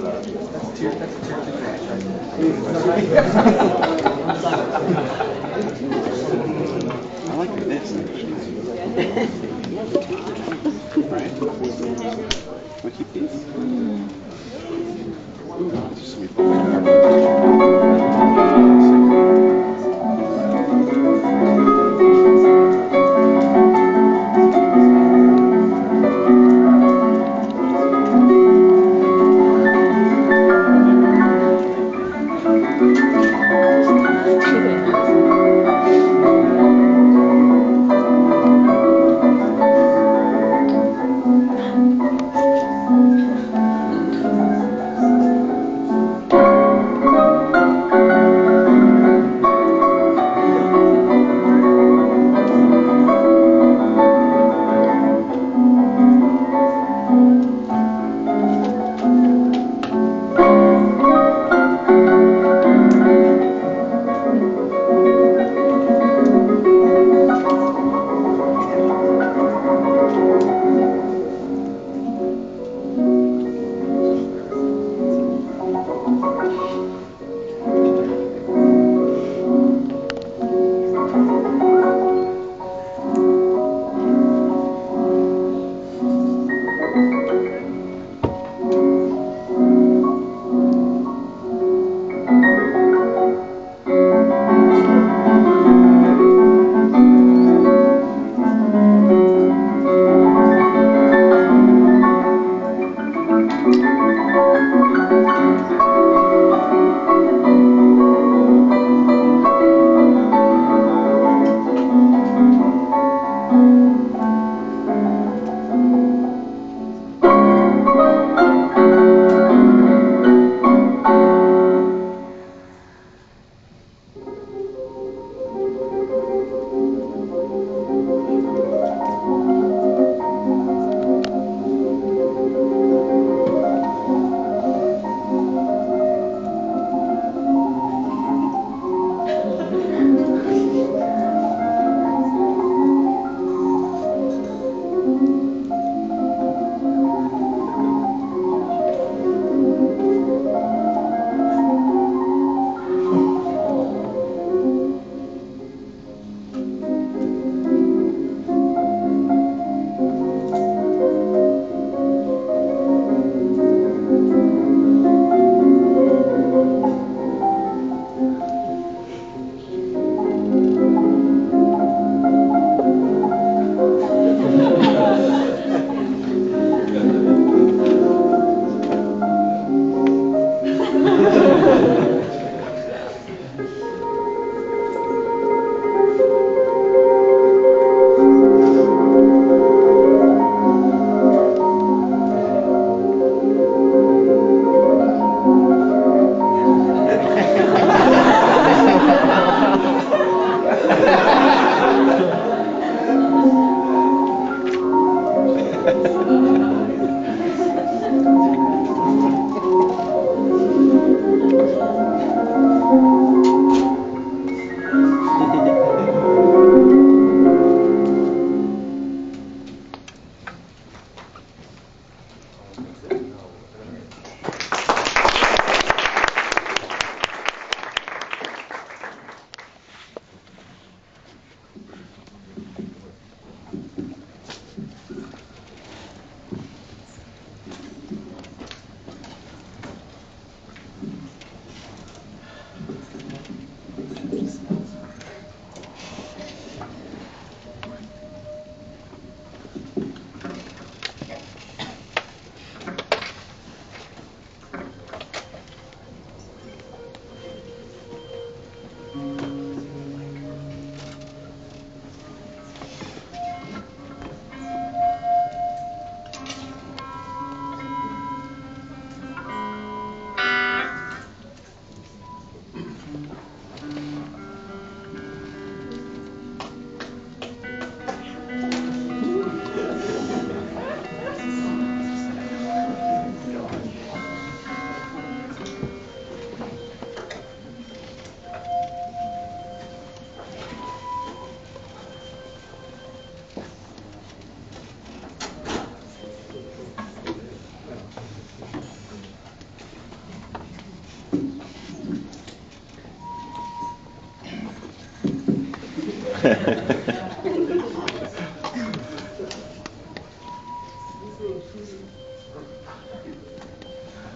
I like this actually. Right? Want to keep these? It's just gonna be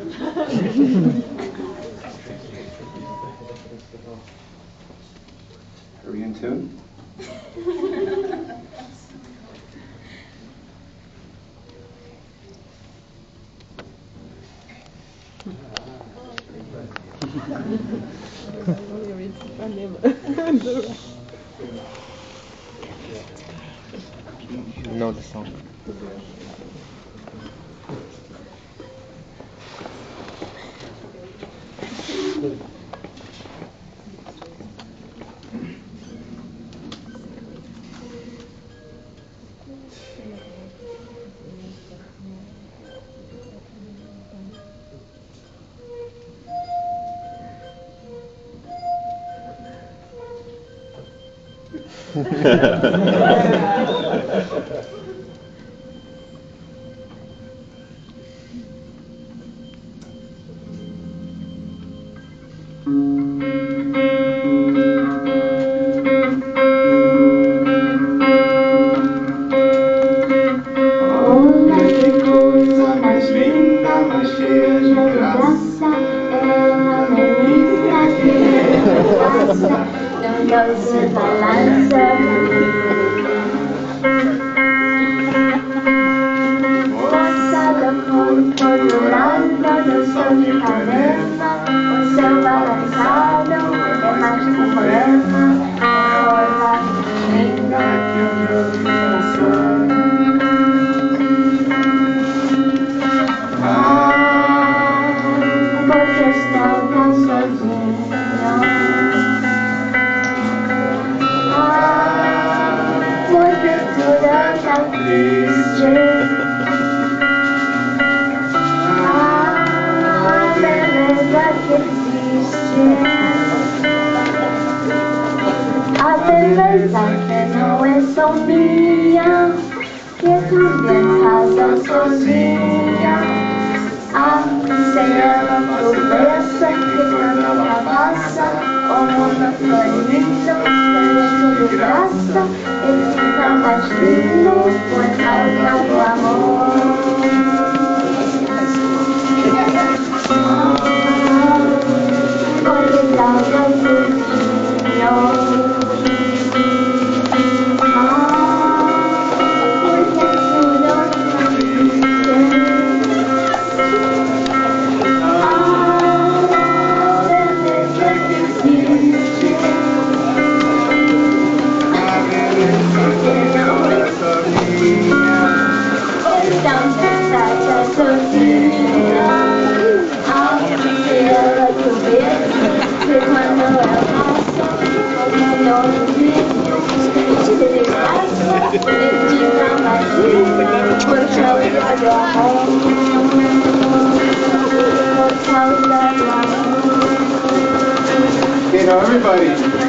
Are we in tune? You know the song. Okay, now everybody.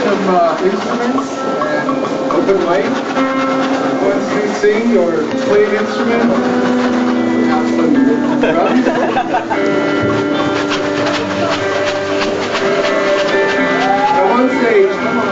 have some instruments and open mic. Once you sing or play an instrument, we have some drums. Come on stage, come on.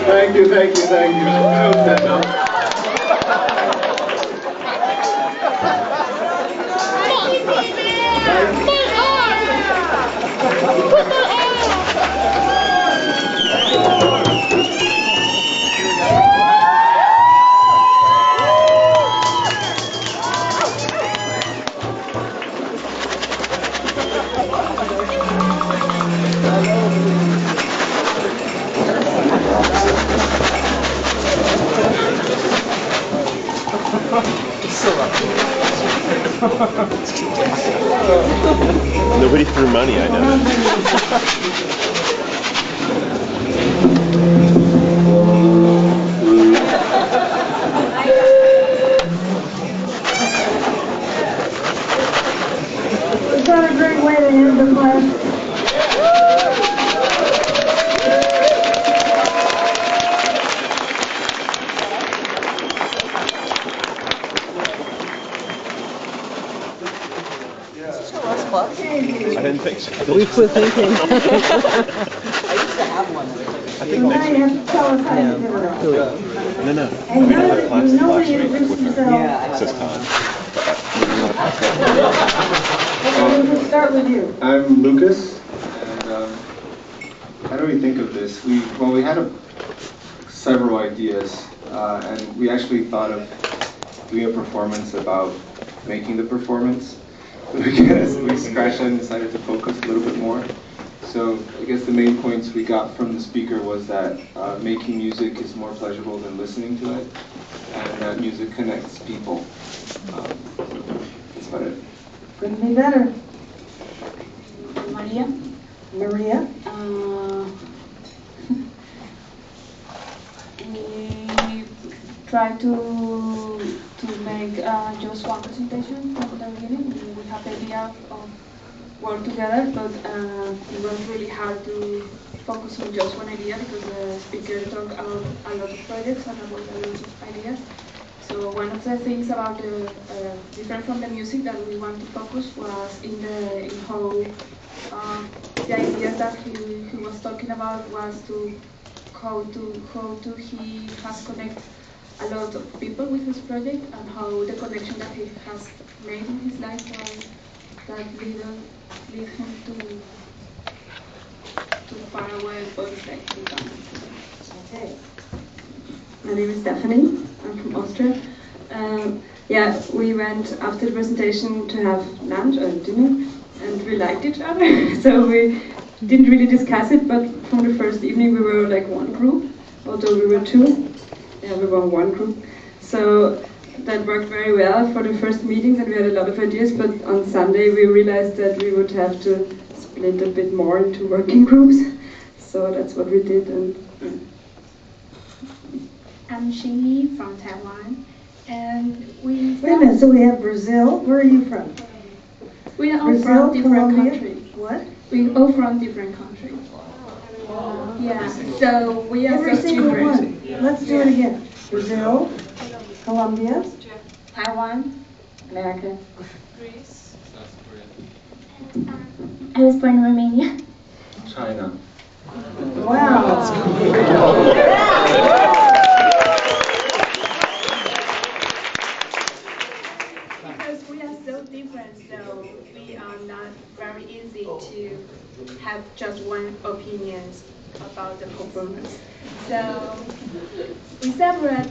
Thank you. I hope that helps. Nobody threw money, I know. Is that a great way to end the class? close? I didn't think so. Wishful thinking. I So think now next you week. have to tell us how you did it all. No. And We had classes nobody last week introduced with themselves. Sis Con. Okay, we'll start with you. I'm Lucas, and how do we think of this? We had several ideas, and we actually thought of doing a performance about making the performance, because we scratched and decided to focus a little bit more. So I guess the main points we got from the speaker was that making music is more pleasurable than listening to it, and that music connects people. That's about it. Couldn't be better. Maria. Maria? We try to make just one presentation from the beginning. We have the idea of work together, but it was really hard to focus on just one idea because the speaker talked about a lot of projects and about a lot of ideas. So one of the things about the different from the music that we want to focus was in how the ideas that he was talking about was how he has connected a lot of people with his project, and how the connection that he has made in his life that lead him to far away points that he done. Okay. My name is Stephanie. I'm from Austria. We went after the presentation to have lunch or dinner, and we liked each other. So we didn't really discuss it, but from the first evening we were like one group, although we were two. Yeah, we were one group. So that worked very well for the first meetings, and we had a lot of ideas, but on Sunday we realized that we would have to split a bit more into working groups. So that's what we did. And I'm Xingyi from Taiwan, and we Wait a minute, so we have Brazil. Where are you from? are all Brazil, from different Colombia? countries. What? We all from different countries. Yeah, so we are Every so single different. one. Let's do it again. Brazil, Colombia, Taiwan, America. I was born in Romania. China. wow. Because we are so different, so we are not very easy to have just one opinion about the performance. So we separate.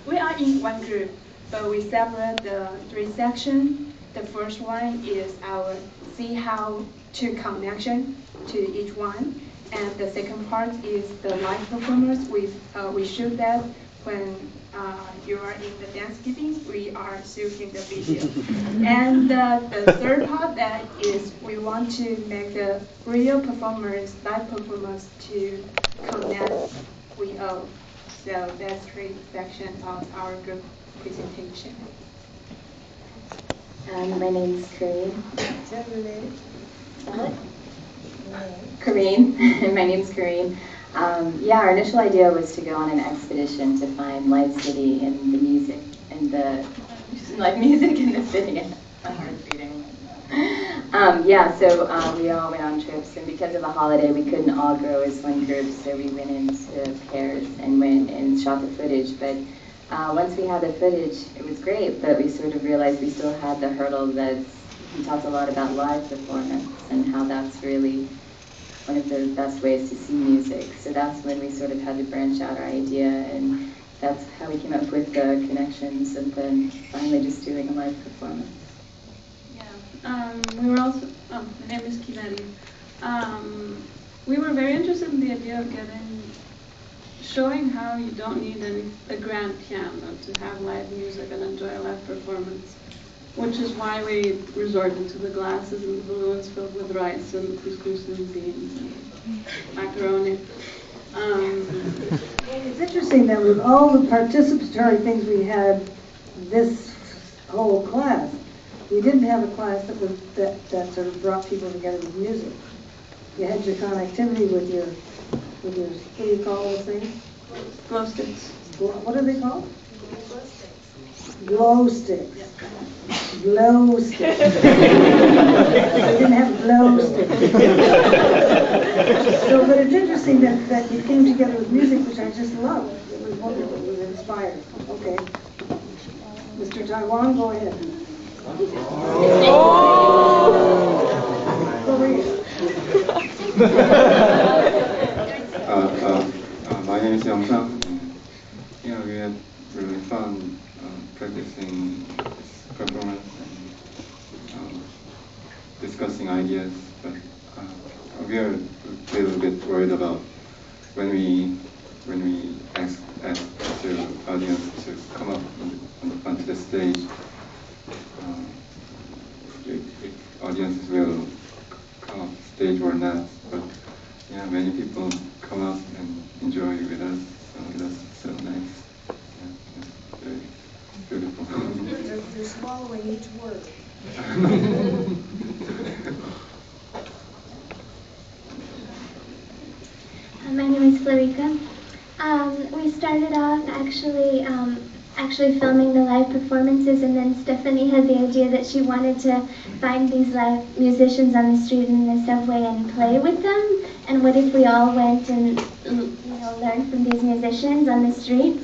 We are in one group, but we separate the three sections. The first one is our see how to connection to each one, and the second part is the live performance. We shoot that when you are in the dance giving, we are shooting the video. And the third part that is we want to make the real performance, live performance to connect we all. So that's three sections of our group presentation. My name is Karine. Is that related? Karine. My name's Karine. Our initial idea was to go on an expedition to find Live City in the music, in the live music in the city. My heart's beating. We all went on trips, and because of the holiday, we couldn't all go as one group, so we went into pairs and went and shot the footage. But once we had the footage, it was great, but we sort of realized we still had the hurdle that he talked a lot about live performance and how that's really one of the best ways to see music. So that's when we sort of had to branch out our idea, and that's how we came up with the connections and then finally just doing a live performance. We were also, my name is Kinari. We were very interested in the idea of showing how you don't need a grand piano to have live music and enjoy a live performance, which is why we resorted to the glasses and the balloons filled with rice and couscous and beans and macaroni. It's interesting that with all the participatory things we had this whole class, we didn't have a class that sort of brought people together with music. You had your connectivity with your what do you call those things? Glow sticks. What are they called? Glow sticks. Glow sticks. They didn't have glow sticks. So, but it's interesting that you came together with music, which I just love. It was wonderful. It was inspired. Okay. Mr. Taiwan, go ahead. Korea. My name is Yang Shang. Yeah, we had really fun practicing this performance and discussing ideas, but we are a little bit worried about when we ask the audience to come up onto the stage. If audiences will come up stage or not, but yeah, many people come up and enjoy with us, so that's so nice. Yeah, it's very beautiful. You're swallowing each word. My name is Florica. We started off actually filming the live performances, and then Stephanie had the idea that she wanted to find these live musicians on the street and in the subway and play with them. And what if we all went and learned from these musicians on the street?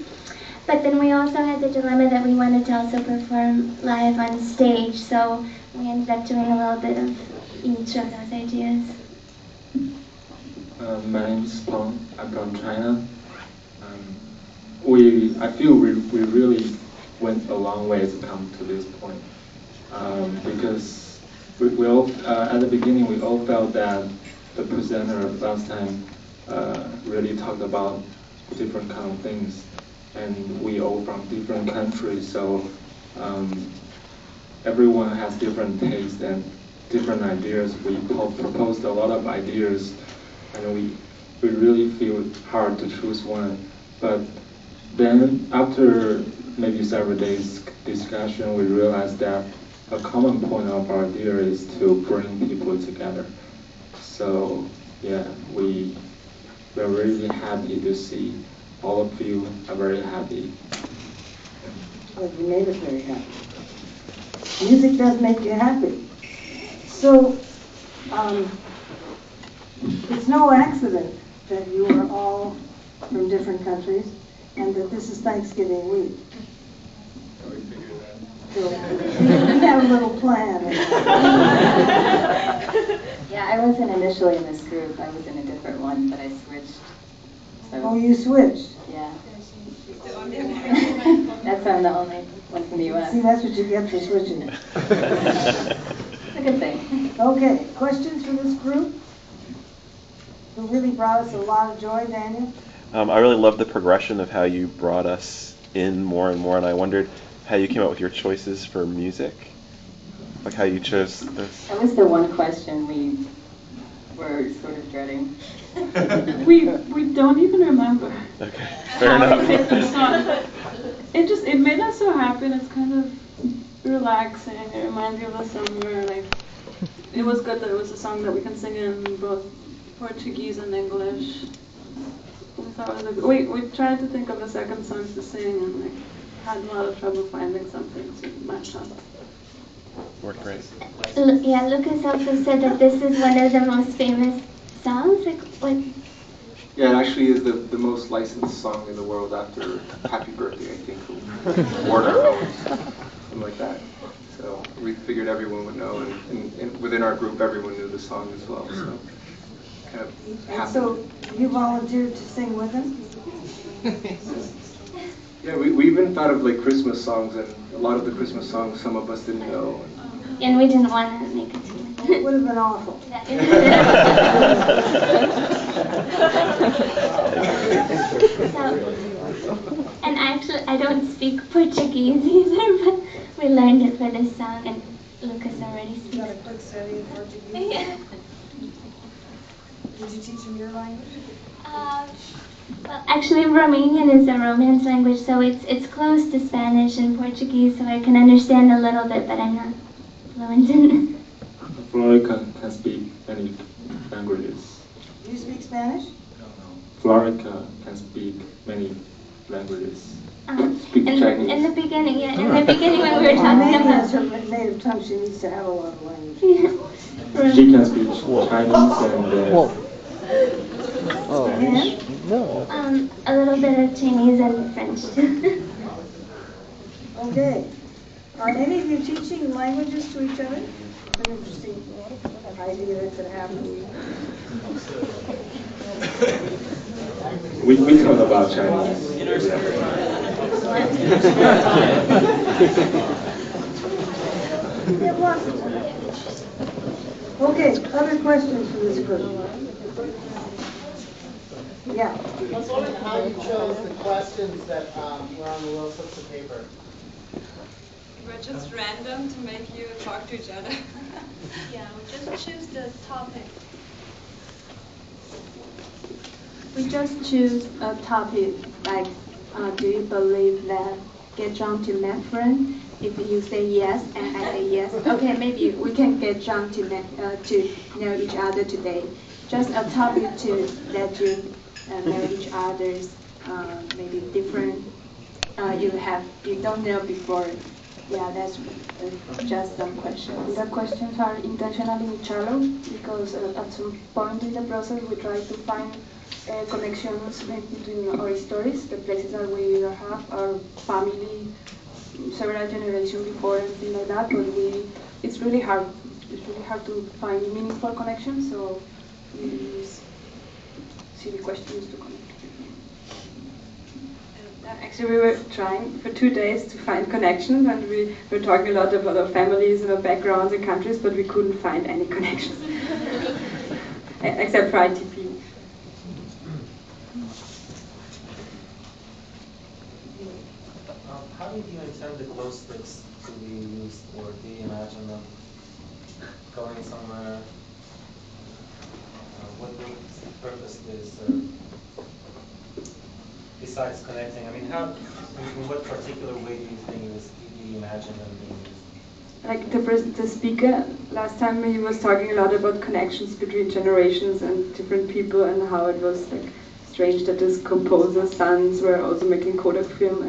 But then we also had the dilemma that we wanted to also perform live on stage, so we ended up doing a little bit of each of those ideas. My name is Peng. I'm from China. I feel we really went a long way to come to this point, because we all, at the beginning, we all felt that the presenter last time really talked about different kind of things, and we all from different countries, so everyone has different tastes and different ideas. We proposed a lot of ideas, and we really feel hard to choose one. But then after maybe several days discussion, we realized that a common point of our idea is to bring people together. So yeah, we're really happy to see all of you are very happy. Well, you made us very happy. Music does make you happy. So, it's no accident that you are all from different countries and that this is Thanksgiving week. So we have a little plan. Yeah, I wasn't initially in this group. I was in a different one, but I switched. So, Oh, you switched? yeah. That's why I'm the only one from the U.S. See, that's what you get for switching. It's a good thing. Okay, questions for this group? Who really brought us a lot of joy, Daniel? I really love the progression of how you brought us in more and more, and I wondered how you came up with your choices for music, like how you chose this. That was the one question we were sort of dreading. We don't even remember. Okay, fair how we picked the enough. song. It made us so happy. It's kind of relaxing. It reminds you of the summer. Like, it was good that it was a song that we can sing in both Portuguese and English. We thought it was we tried to think of the second songs to sing and had a lot of trouble finding something to match up. Worked great. Yeah, Lucas also said that this is one of the most famous songs. Like, what? Yeah, it actually is the most licensed song in the world after Happy Birthday, I think, or Our Homes, something like that. So we figured everyone would know, and within our group, everyone knew the song as well. So kind of And happened. so you volunteered to sing with them? Yeah, we even thought of like Christmas songs, and a lot of the Christmas songs some of us didn't know. And we didn't want to make it too much. It would have been awful. And actually, I don't speak Portuguese either, but we learned it for this song, and Lucas already speaks. You got a quick study in Portuguese? Yeah. Did you teach him your language? Well, actually, Romanian is a Romance language, so it's close to Spanish and Portuguese, so I can understand a little bit, but I'm not fluent in. Florica can speak many languages. Do you speak Spanish? Florica can speak many languages. Speak Chinese. In the beginning, yeah, in the beginning when we were talking Maybe about. as her native tongue, she needs to have a lot of language. Right. She can speak Chinese and Spanish. A little bit of Chinese and French too. Okay. Are any of you teaching languages to each other? It's an interesting idea that could happen. We talk about Chinese. Yeah, lots of time. Okay, other questions from this group? Yeah. I was wondering how you chose the questions that were on the little slips of paper. We're just random to make you talk to each other. Yeah, we just choose the topic. We just choose a topic like, do you believe that get drunk to make friends? If you say yes and I say yes, okay, maybe we can get drunk to know each other today. Just a topic to let you know each other's maybe different you don't know before. Yeah, that's just some questions. The questions are intentionally shallow because at some point in the process we try to find connections between our stories, the places that we either have, our family, several generations before and things like that, but it's really hard. It's really hard to find meaningful connections, so we use silly questions to connect. Actually, we were trying for 2 days to find connections, and we were talking a lot about our families and our backgrounds and countries, but we couldn't find any connections, except for ITP. How did you intend the glow sticks to be used, or do you imagine them going somewhere? What the purpose is, besides connecting? I mean, in what particular way do you imagine them being used? Like the speaker, last time he was talking a lot about connections between generations and different people, and how it was like strange that his composer's sons were also making Kodak film,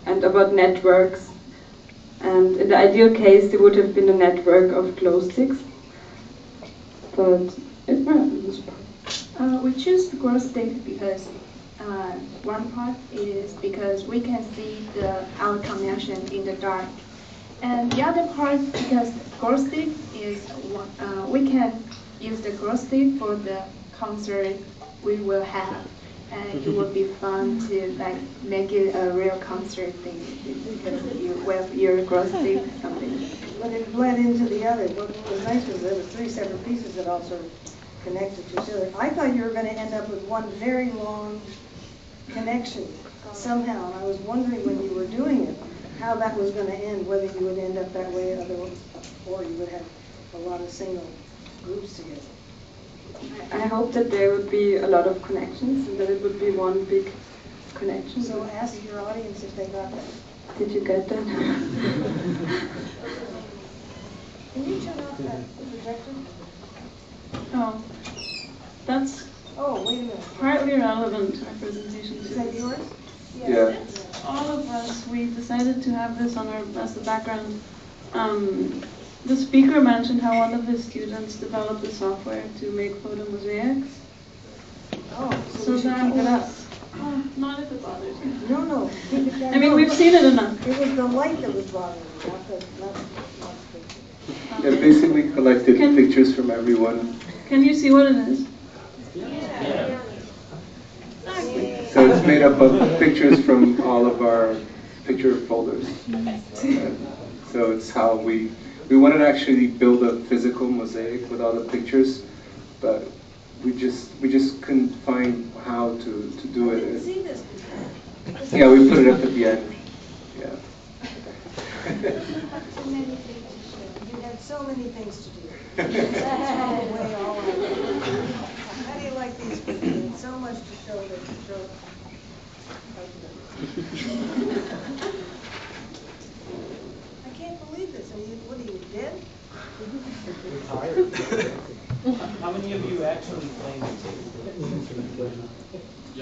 and about networks. And in the ideal case, there would have been a network of glow sticks, but it was. We choose the glow stick because one part is because we can see our connection in the dark, and the other part because glow stick is we can use the glow stick for the concert we will have, and it would be fun to like make it a real concert thing because you wave your glow stick or something. But it bled into the other. What was nice was there were 3 separate pieces that all sort of connected to each other. I thought you were going to end up with one very long connection somehow, and I was wondering when you were doing it how that was going to end, whether you would end up that way or you would have a lot of single groups together. I hope that there would be a lot of connections and that it would be one big connection. So ask your audience if they got that. Did you get that? Can you turn off that projector? Oh, that's Oh, wait a minute. partly relevant to our presentation Is too. that yours? Yeah. All of us, we decided to have this on as the background. The speaker mentioned how one of his students developed the software to make photo mosaics. Oh, So we should that keep it up. was, not if it bothers you. No, keep it down. I mean, we've seen it enough. It was the light that was bothering me, not the picture. Yeah, basically collected Can- pictures from everyone. Can you see what it is? Yeah. So it's made up of pictures from all of our picture folders. So it's how we wanted to actually build a physical mosaic with all the pictures, but we just couldn't find how to do I didn't it. see this before. Yeah, we put it up at the end. Yeah. You had so many things to do. Throw away all of it. How do you like these pictures? You had so much to show that you showed. I can't believe this. What are you, dead? Retired. How many of you actually play music?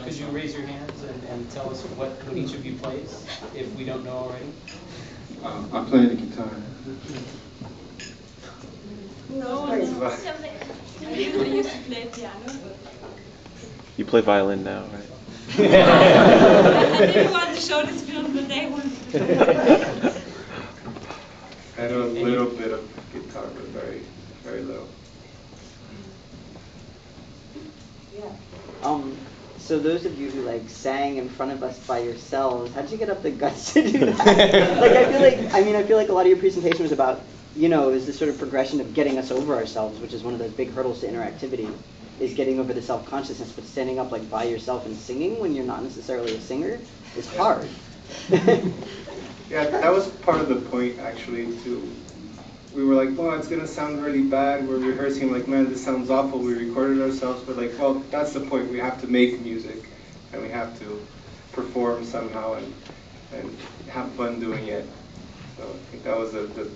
Could you raise your hands and tell us what each of you plays, if we don't know already? I play the guitar. No, I used to play piano. You play violin now, right? I didn't want to show this film, but they want. I know a little bit of guitar, but very, very little. Yeah. So those of you who like sang in front of us by yourselves, how'd you get up the guts to do that? I feel like a lot of your presentation was about, you know, is this sort of progression of getting us over ourselves, which is one of those big hurdles to interactivity, is getting over the self-consciousness, but standing up like by yourself and singing when you're not necessarily a singer is hard. Yeah, that was part of the point actually too. We were like, well, it's gonna sound really bad. We're rehearsing like, man, this sounds awful. We recorded ourselves, but like, well, that's the point. We have to make music, and we have to perform somehow and have fun doing it. So I think that was the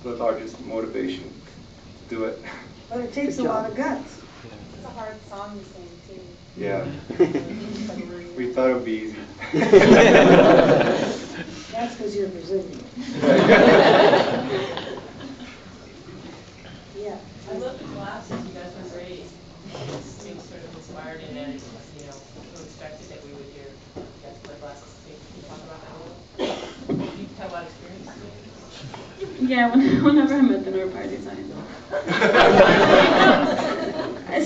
largest motivation to do it. But it takes a lot of guts. It's a hard song to sing too. Yeah. We thought it would be easy. That's because you're Brazilian. Yeah. I love the glasses. You guys were great. It seems sort of inspired in it. You know, who expected that we would hear you guys play glasses. Can you talk about that a little? You have a lot of experience doing it. Yeah, whenever I'm at dinner parties,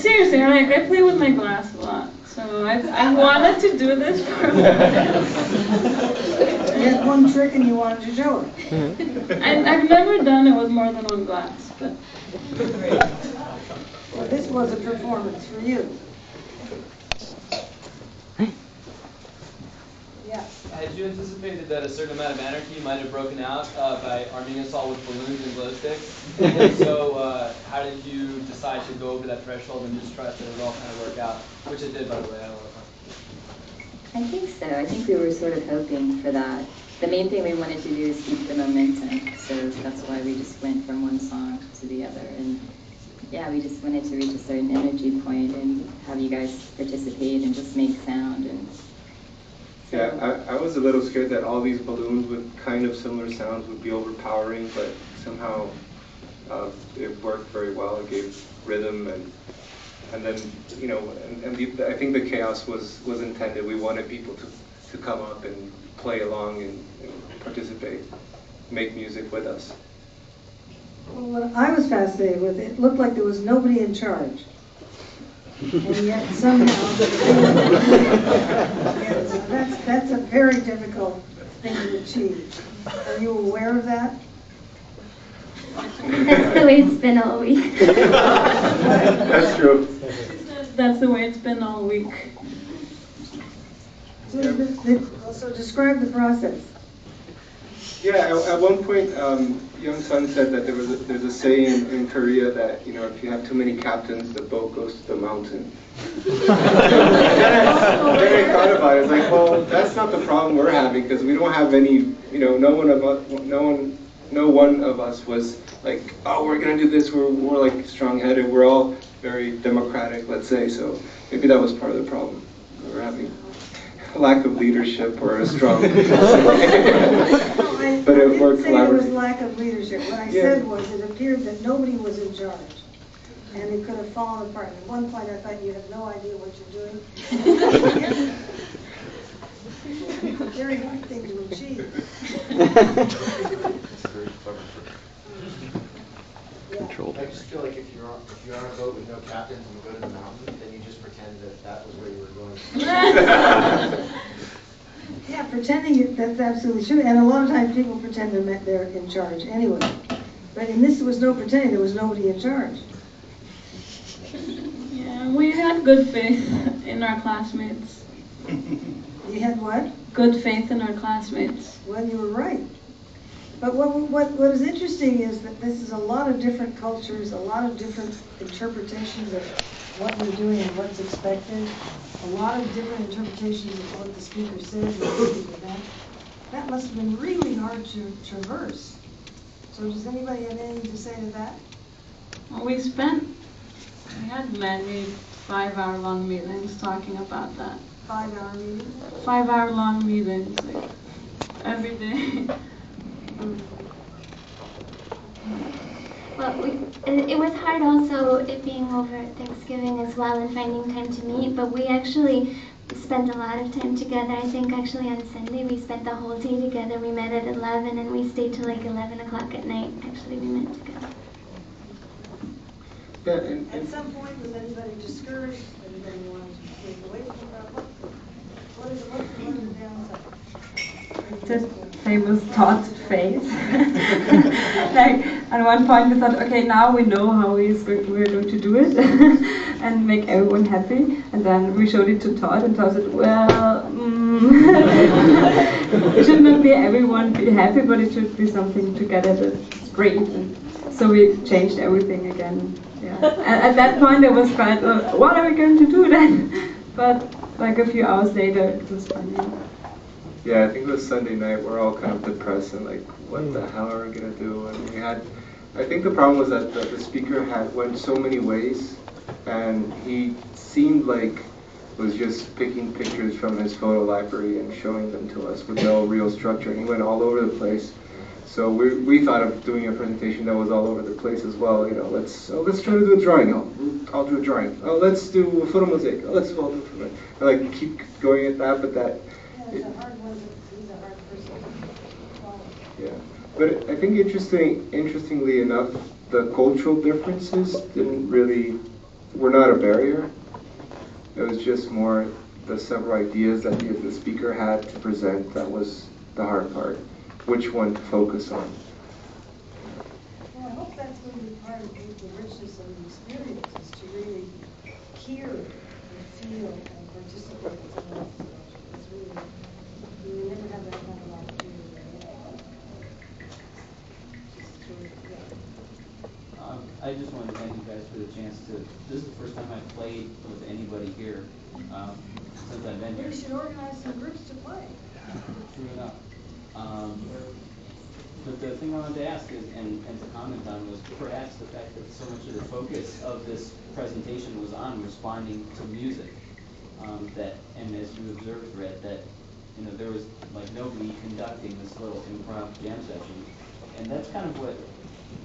seriously, I play with my glass a lot. So I wanted to do this for a while. You had one trick and you wanted to show it. I've never done it with more than one glass, but. Well, this was a performance for you. Yeah. Had you anticipated that a certain amount of anarchy might have broken out by arming us all with balloons and glow sticks? And so how did you decide to go over that threshold and just trust that it would all kind of work out? Which it did, by the way. I don't know. I think so. I think we were sort of hoping for that. The main thing we wanted to do is keep the momentum, so that's why we just went from one song to the other. And yeah, we just wanted to reach a certain energy point and have you guys participate and just make sound. And so. Yeah, I was a little scared that all these balloons with kind of similar sounds would be overpowering, but somehow it worked very well. It gave rhythm and then, you know, I think the chaos was intended. We wanted people to come up and play along and participate, make music with us. Well, what I was fascinated with, it looked like there was nobody in charge. And yet somehow, yes, that's a very difficult thing to achieve. Are you aware of that? That's the way it's been all week. That's true. That's the way it's been all week. So describe the process. Yeah, at one point, Young Sun said that there's a saying in Korea that, you know, if you have too many captains, the boat goes to the mountain. Then I thought about it. It's like, well, that's not the problem we're having because we don't have any, you know, no one of us was like, oh, we're gonna do this. We're like strong-headed. We're all very democratic, let's say. So maybe that was part of the problem. We're having a lack of leadership or a strong. But it worked collaboratively. I didn't say it was lack of leadership. What I said was it appeared that nobody was in charge, and it could have fallen apart. At one point, I thought you have no idea what you're doing. It's a very hard thing to achieve. Controlled. I just feel like if you're on a boat with no captains and you go to the mountain, then you just pretend that was where you were going. Yeah, pretending that's absolutely true. And a lot of times people pretend they're in charge anyway. But in this, there was no pretending. There was nobody in charge. Yeah, we had good faith in our classmates. You had what? Good faith in our classmates. Well, you were right. But what is interesting is that this is a lot of different cultures, a lot of different interpretations of what we're doing and what's expected, a lot of different interpretations of what the speaker says and what the speaker meant. That must have been really hard to traverse. So does anybody have anything to say to that? Well, we had many 5-hour-long meetings talking about that. 5-hour meetings? 5-hour-long meetings, like, every day. Well, it was hard also it being over Thanksgiving as well and finding time to meet, but we actually spent a lot of time together. I think actually on Sunday we spent the whole day together. We met at 11 and we stayed till like 11 o'clock at night. Actually, we met together. Yeah, At some point, was anybody discouraged? Anybody wanted to take away from that? What is the downside? The famous Todd phase. Like at one point we thought, okay, now we know how we're going to do it and make everyone happy. And then we showed it to Todd, and Todd said, well, it should not be everyone be happy, but it should be something together that's great. And so we changed everything again. Yeah. And at that point it was quite, what are we going to do then? But like a few hours later it was funny. Yeah, I think it was Sunday night. We're all kind of depressed and like, what the hell are we gonna do? And I think the problem was that the speaker went so many ways, and he seemed like was just picking pictures from his photo library and showing them to us with no real structure. And he went all over the place. So we thought of doing a presentation that was all over the place as well. You know, let's try to do a drawing. I'll do a drawing. Oh, let's do a photo mosaic. Oh, let's all do a photo. Like keep going at that, but that. It's a hard one. He's a hard person to follow. Yeah, but I think interestingly enough, the cultural differences were not a barrier. It was just more the several ideas that the speaker had to present that was the hard part. Which one to focus on? Well, I hope that's going to be part of the richness of the experience, is to really hear and feel and participate in that. It's really, you never have that kind of opportunity. I just wanted to thank you guys for the chance to. This is the first time I've played with anybody here since I've been here. We should organize some groups to play. True enough. But the thing I wanted to ask is, and to comment on was perhaps the fact that so much of the focus of this presentation was on responding to music. And as you observed, Red, that there was like nobody conducting this little improv jam session, and that's kind of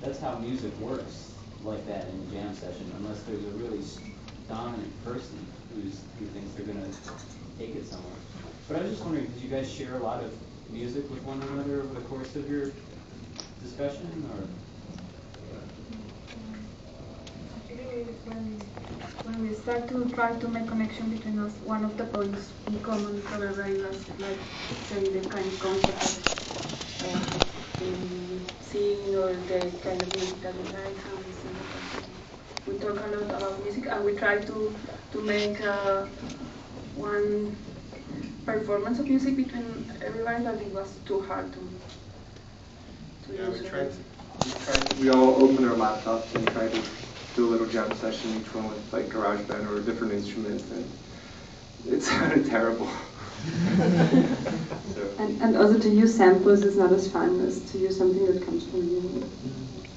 that's how music works like that in a jam session, unless there's a really dominant person who thinks they're going to take it somewhere. But I was just wondering, did you guys share a lot of music with one another over the course of your discussion, or? When we start to try to make connection between us, one of the points in common for everybody was like say the kind of concept of seeing or the kind of music that we like, how we sing. We talk a lot about music, and we try to make one performance of music between everybody, but it was too hard to use. We all opened our laptops and tried to do a little jam session, each one with like GarageBand or a different instrument, and it sounded terrible. And also to use samples is not as fun as to use something that comes from you.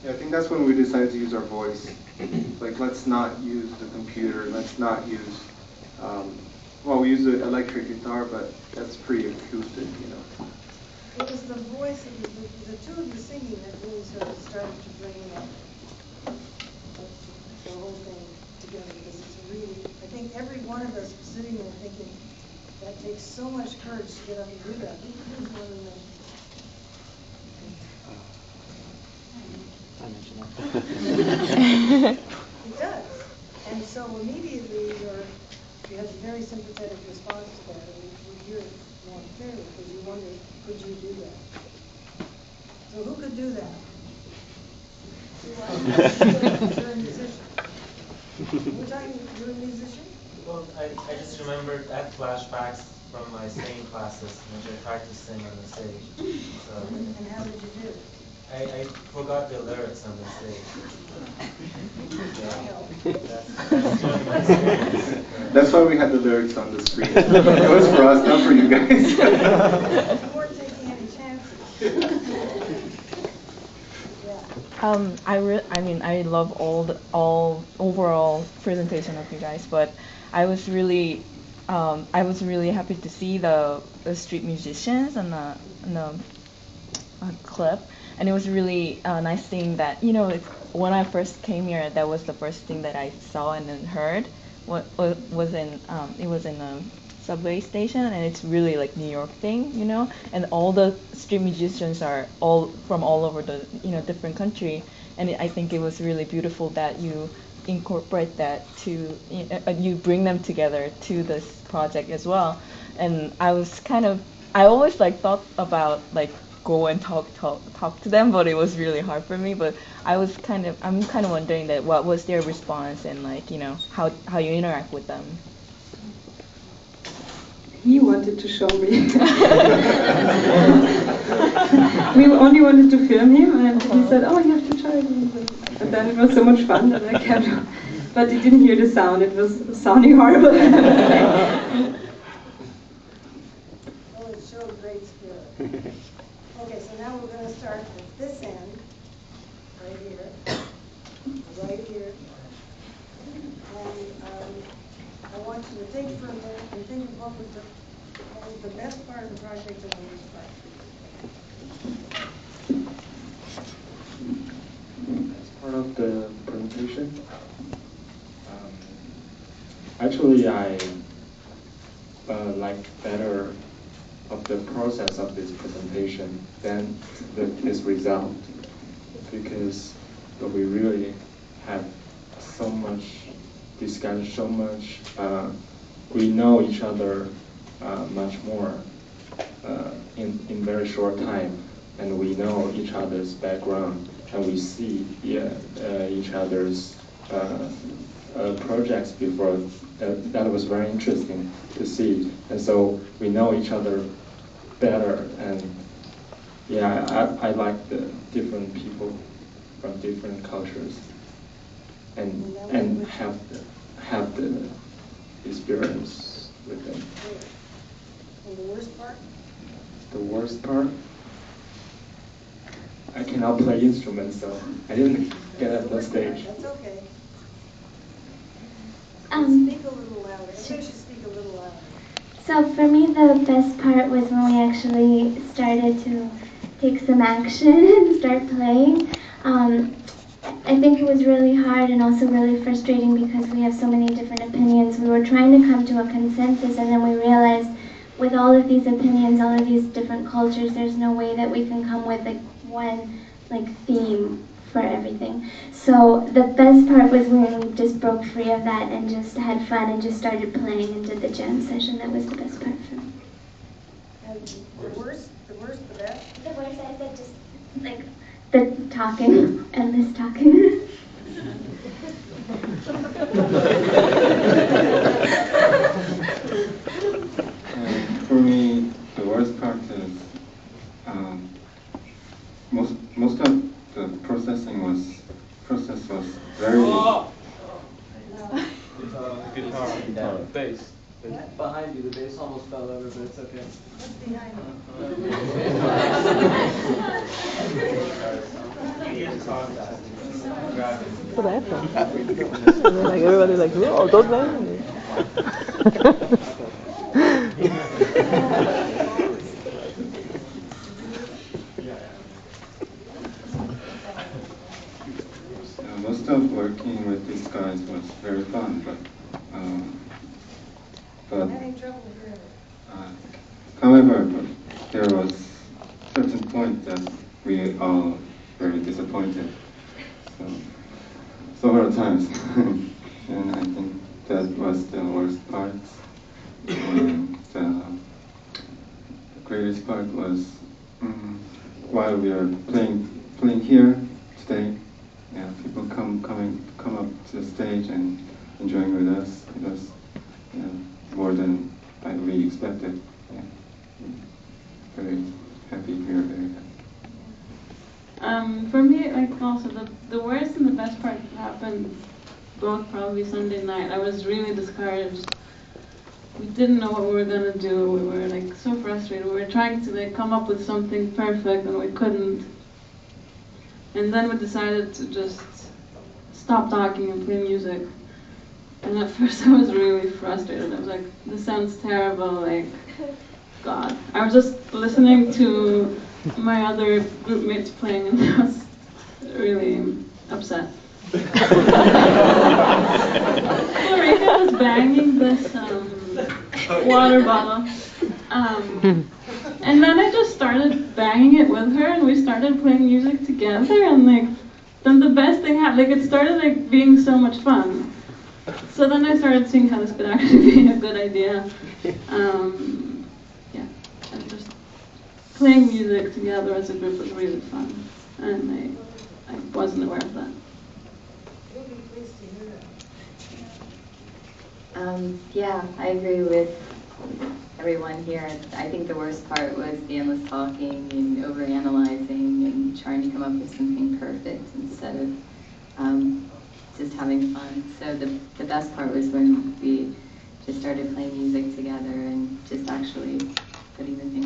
Yeah, I think that's when we decided to use our voice. Like, let's not use the computer, let's not use, well, we use the electric guitar, but that's pretty acoustic, you know. It was the voice of the two of you singing that really sort of started to bring the whole thing together, because it's really, I think every one of us was sitting there thinking, that takes so much courage to get up and do that. Who's one of them? I mentioned that. It does. And so immediately you have a very sympathetic response to that, and we hear it more clearly, because you wonder, could you do that? So who could do that? You're a musician. We're talking, you're a musician? Well, I just remembered I had flashbacks from my singing classes, which I practiced sing on the stage. So, and how did you do? I forgot the lyrics on the stage. That's why we had the lyrics on the screen. It was for us, not for you guys. You weren't taking any chances. I love all overall presentation of you guys, but I was really I was really happy to see the street musicians and the clip, and it was really nice thing that when I first came here, that was the first thing that I saw and then heard. Was in it was in a subway station, and it's really like New York thing, and all the street musicians are all from all over the different country, and I think it was really beautiful that you incorporate that to you bring them together to this project as well. And I always like thought about like go and talk to them, but it was really hard for me. But I'm kind of wondering that what was their response, and like how you interact with them. He wanted to show me. We only wanted to film him, and he said, "Oh, you have to try it." And then it was so much fun that I kept. But he didn't hear the sound. It was sounding horrible. Well, it showed great spirit. Okay, so now we're going to start at this end, right here, and I want you to think for a minute and think of what was the best part of the project and the worst part. As part of the presentation, actually I like better of the process of this presentation than this result, because we really have so much discussion, so much we know each other much more in very short time, and we know each other's background, and we see each other's projects before. That was very interesting to see, and so we know each other better. And I like the different people from different cultures, and have the experience with them. And the worst part? The worst part? I cannot play instruments, so I didn't get up the stage. That's okay. Speak a little louder. Everybody should speak a little louder. So for me, the best part was when we actually started to take some action and start playing. I think it was really hard and also really frustrating because we have so many different opinions. We were trying to come to a consensus, and then we realized with all of these opinions, all of these different cultures, there's no way that we can come with like one theme for everything. So the best part was when we just broke free of that and just had fun and just started playing and did the jam session. That was the best part for me. And the worst, the best? The worst, I said just like the talking, endless talking. For me, the worst part is most of the process was very. Guitar. Bass. Behind you, the bass almost fell over, but it's okay. What's behind What happened? Like everybody like, oh, don't mind me. Most of working with these guys was very fun, but however, there was certain point that we all very disappointed. So several times, and I think that was the worst part. And the greatest part was while we are playing here today. Yeah, people come up to the stage and enjoying with us. It was more than we expected. Yeah. Very happy. We are very happy. For me, like also the worst and the best part happened both probably Sunday night. I was really discouraged. We didn't know what we were gonna do. We were like so frustrated. We were trying to like come up with something perfect and we couldn't. And then we decided to just stop talking and play music. And at first I was really frustrated. I was like, this sounds terrible, like, God. I was just listening to my other group mates playing and I was really upset. Ulrika was banging this water bottle. And then I just started banging it with her and we started playing music together and like, then the best thing happened, like it started like being so much fun. So then I started seeing how this could actually be a good idea. Yeah, and just playing music together as a group was really fun. And I wasn't aware of that. Yeah, I agree with everyone here. I think the worst part was the endless talking and overanalyzing and trying to come up with something perfect instead of just having fun. So the best part was when we just started playing music together and just actually putting the things